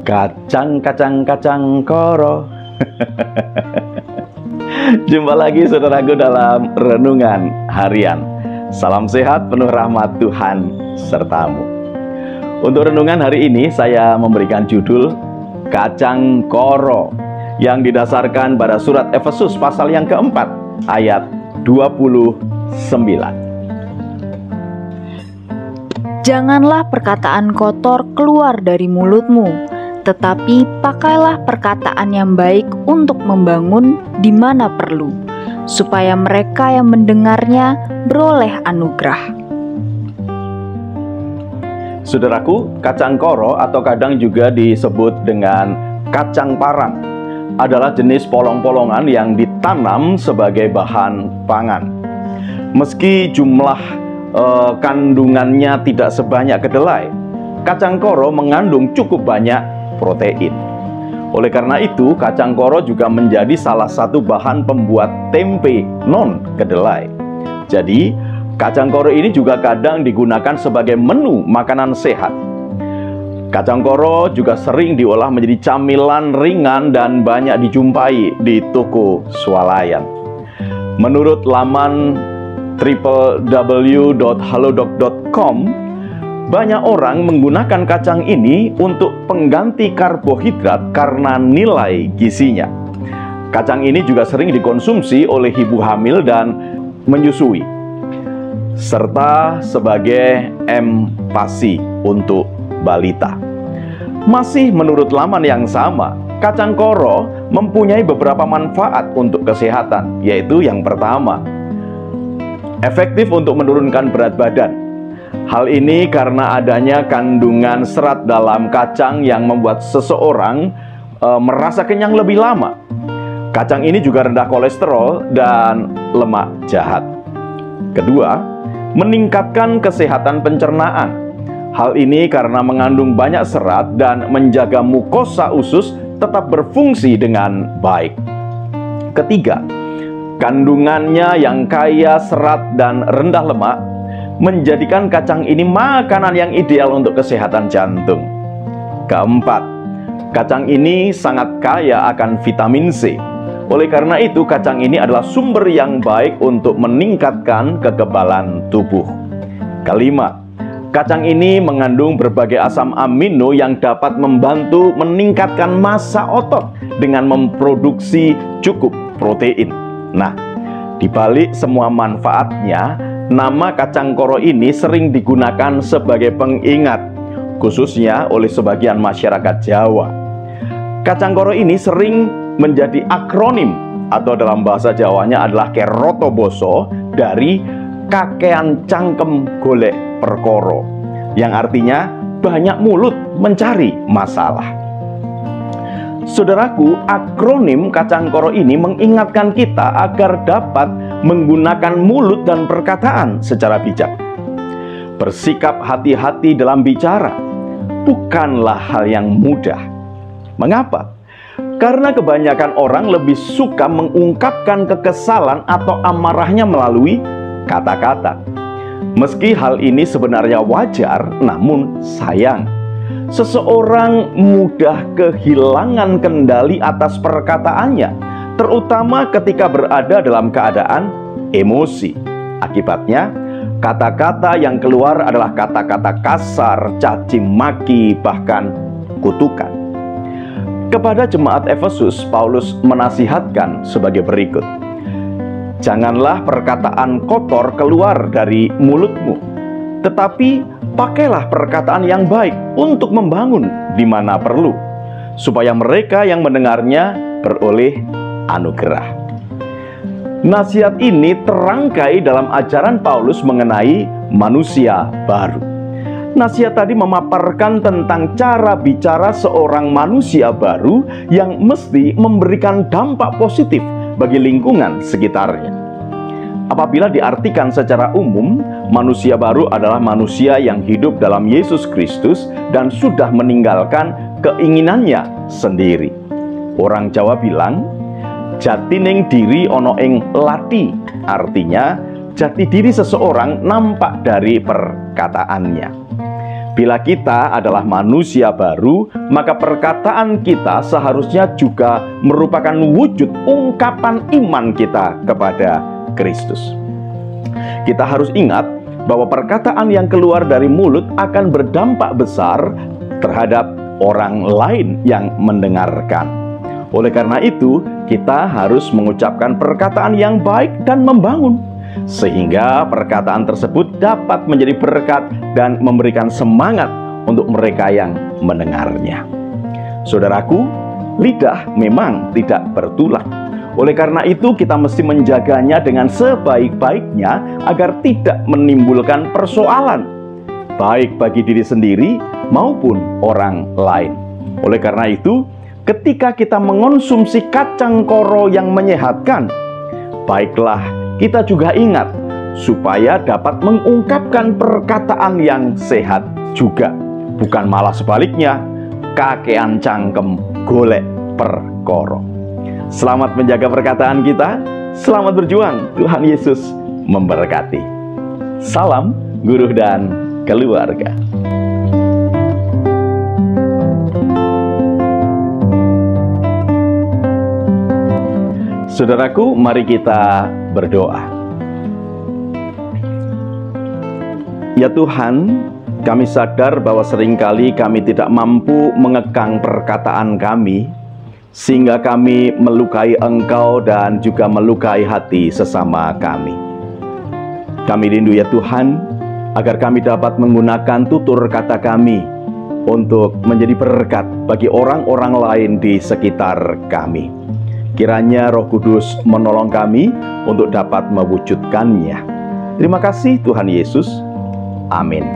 Kacang, kacang, kacang koro. Jumpa lagi saudaraku dalam renungan harian. Salam sehat penuh rahmat Tuhan sertamu. Untuk renungan hari ini saya memberikan judul Kacang Koro, yang didasarkan pada surat Efesus pasal yang keempat ayat 29. Janganlah perkataan kotor keluar dari mulutmu, tetapi pakailah perkataan yang baik untuk membangun di mana perlu, supaya mereka yang mendengarnya beroleh anugerah. Saudaraku, kacang koro atau kadang juga disebut dengan kacang parang adalah jenis polong-polongan yang ditanam sebagai bahan pangan. Meski jumlah kandungannya tidak sebanyak kedelai, kacang koro mengandung cukup banyak protein. Oleh karena itu, kacang koro juga menjadi salah satu bahan pembuat tempe non kedelai. Jadi, kacang koro ini juga kadang digunakan sebagai menu makanan sehat. Kacang koro juga sering diolah menjadi camilan ringan dan banyak dijumpai di toko swalayan. Menurut laman www.halodoc.com, banyak orang menggunakan kacang ini untuk pengganti karbohidrat karena nilai gizinya. Kacang ini juga sering dikonsumsi oleh ibu hamil dan menyusui, serta sebagai empasi untuk balita. Masih menurut laman yang sama, kacang koro mempunyai beberapa manfaat untuk kesehatan, yaitu yang pertama, efektif untuk menurunkan berat badan. Hal ini karena adanya kandungan serat dalam kacang yang membuat seseorang merasa kenyang lebih lama. Kacang ini juga rendah kolesterol dan lemak jahat. Kedua, meningkatkan kesehatan pencernaan. Hal ini karena mengandung banyak serat dan menjaga mukosa usus tetap berfungsi dengan baik. Ketiga, kandungannya yang kaya serat dan rendah lemak menjadikan kacang ini makanan yang ideal untuk kesehatan jantung. Keempat, kacang ini sangat kaya akan vitamin C. Oleh karena itu, kacang ini adalah sumber yang baik untuk meningkatkan kekebalan tubuh. Kelima, kacang ini mengandung berbagai asam amino yang dapat membantu meningkatkan massa otot dengan memproduksi cukup protein. Nah, di balik semua manfaatnya, nama kacang koro ini sering digunakan sebagai pengingat, khususnya oleh sebagian masyarakat Jawa. Kacang koro ini sering menjadi akronim, atau dalam bahasa Jawanya adalah kerotoboso, dari kakean cangkem golek perkoro, yang artinya banyak mulut mencari masalah. Saudaraku, akronim kacang koro ini mengingatkan kita agar dapat menggunakan mulut dan perkataan secara bijak. Bersikap hati-hati dalam bicara bukanlah hal yang mudah. Mengapa? Karena kebanyakan orang lebih suka mengungkapkan kekesalan atau amarahnya melalui kata-kata. Meski hal ini sebenarnya wajar, namun sayang, seseorang mudah kehilangan kendali atas perkataannya, terutama ketika berada dalam keadaan emosi. Akibatnya, kata-kata yang keluar adalah kata-kata kasar, caci maki, bahkan kutukan. Kepada jemaat Efesus, Paulus menasihatkan sebagai berikut: janganlah perkataan kotor keluar dari mulutmu, tetapi pakailah perkataan yang baik untuk membangun di mana perlu, supaya mereka yang mendengarnya beroleh anugerah. Nasihat ini terangkai dalam ajaran Paulus mengenai manusia baru. Nasihat tadi memaparkan tentang cara bicara seorang manusia baru yang mesti memberikan dampak positif bagi lingkungan sekitarnya. Apabila diartikan secara umum, manusia baru adalah manusia yang hidup dalam Yesus Kristus dan sudah meninggalkan keinginannya sendiri. Orang Jawa bilang, jati ning diri ono ing lati. Artinya, jati diri seseorang nampak dari perkataannya. Bila kita adalah manusia baru, maka perkataan kita seharusnya juga merupakan wujud ungkapan iman kita kepada Kristus. Kita harus ingat bahwa perkataan yang keluar dari mulut akan berdampak besar terhadap orang lain yang mendengarkan. Oleh karena itu, kita harus mengucapkan perkataan yang baik dan membangun, sehingga perkataan tersebut dapat menjadi berkat dan memberikan semangat untuk mereka yang mendengarnya. Saudaraku, lidah memang tidak bertulang. Oleh karena itu, kita mesti menjaganya dengan sebaik-baiknya agar tidak menimbulkan persoalan, baik bagi diri sendiri maupun orang lain. Oleh karena itu, ketika kita mengonsumsi kacang koro yang menyehatkan, baiklah kita juga ingat supaya dapat mengungkapkan perkataan yang sehat juga. Bukan malah sebaliknya, kakean cangkem golek perkoro. Selamat menjaga perkataan kita, selamat berjuang, Tuhan Yesus memberkati. Salam guru dan keluarga. Saudaraku, mari kita berdoa. Ya Tuhan, kami sadar bahwa seringkali kami tidak mampu mengekang perkataan kami, sehingga kami melukai Engkau dan juga melukai hati sesama kami. Kami rindu ya Tuhan, agar kami dapat menggunakan tutur kata kami untuk menjadi berkat bagi orang-orang lain di sekitar kami. Kiranya Roh Kudus menolong kami untuk dapat mewujudkannya. Terima kasih Tuhan Yesus. Amin.